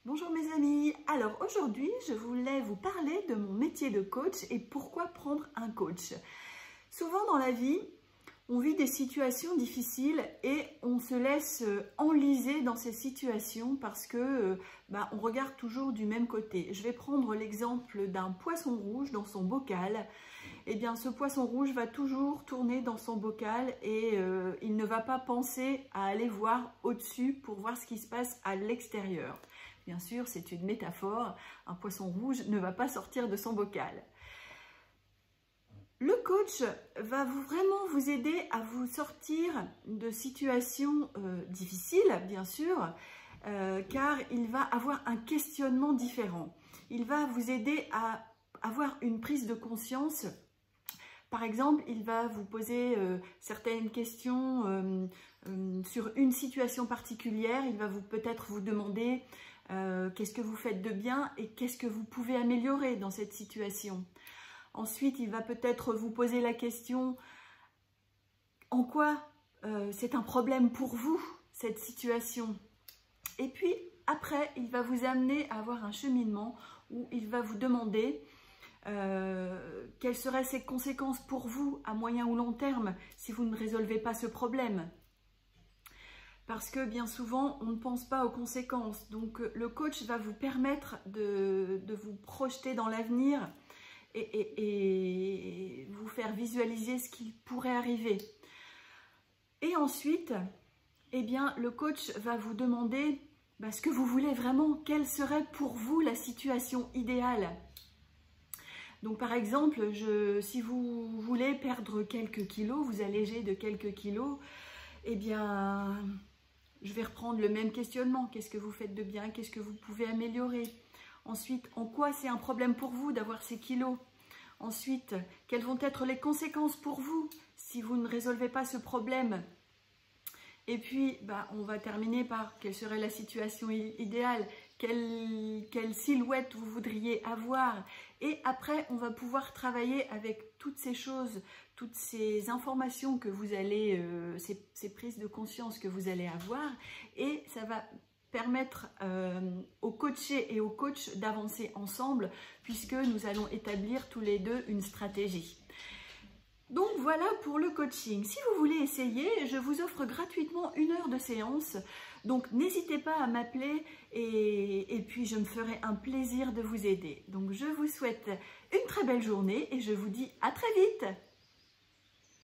Bonjour mes amis, alors aujourd'hui je voulais vous parler de mon métier de coach et pourquoi prendre un coach. Souvent dans la vie, on vit des situations difficiles et on se laisse enliser dans ces situations parce que on regarde toujours du même côté. Je vais prendre l'exemple d'un poisson rouge dans son bocal. Eh bien ce poisson rouge va toujours tourner dans son bocal et il ne va pas penser à aller voir au-dessus pour voir ce qui se passe à l'extérieur. Bien sûr, c'est une métaphore, un poisson rouge ne va pas sortir de son bocal. Le coach va vraiment vous aider à vous sortir de situations difficiles, bien sûr, car il va avoir un questionnement différent. Il va vous aider à avoir une prise de conscience. Par exemple, il va vous poser certaines questions sur une situation particulière. Il va peut-être vous demander qu'est-ce que vous faites de bien et qu'est-ce que vous pouvez améliorer dans cette situation. Ensuite, il va peut-être vous poser la question en quoi c'est un problème pour vous, cette situation. Et puis, après, il va vous amener à avoir un cheminement où il va vous demander quelles seraient ses conséquences pour vous à moyen ou long terme si vous ne résolvez pas ce problème. Parce que bien souvent, on ne pense pas aux conséquences. Donc, le coach va vous permettre de vous projeter dans l'avenir et vous faire visualiser ce qui pourrait arriver. Et ensuite, eh bien, le coach va vous demander ce que vous voulez vraiment, quelle serait pour vous la situation idéale. Donc par exemple, si vous voulez perdre quelques kilos, vous alléger de quelques kilos, eh bien, je vais reprendre le même questionnement. Qu'est-ce que vous faites de bien? Qu'est-ce que vous pouvez améliorer? Ensuite, en quoi c'est un problème pour vous d'avoir ces kilos? Ensuite, quelles vont être les conséquences pour vous si vous ne résolvez pas ce problème? Et puis, on va terminer par quelle serait la situation idéale, quelle silhouette vous voudriez avoir. Et après, on va pouvoir travailler avec toutes ces choses, toutes ces informations que vous allez, ces prises de conscience que vous allez avoir. Et ça va permettre aux coachés et aux coachs d'avancer ensemble puisque nous allons établir tous les deux une stratégie. Donc voilà pour le coaching. Si vous voulez essayer, je vous offre gratuitement 1 heure de séance. Donc n'hésitez pas à m'appeler et puis je me ferai un plaisir de vous aider. Donc je vous souhaite une très belle journée et je vous dis à très vite.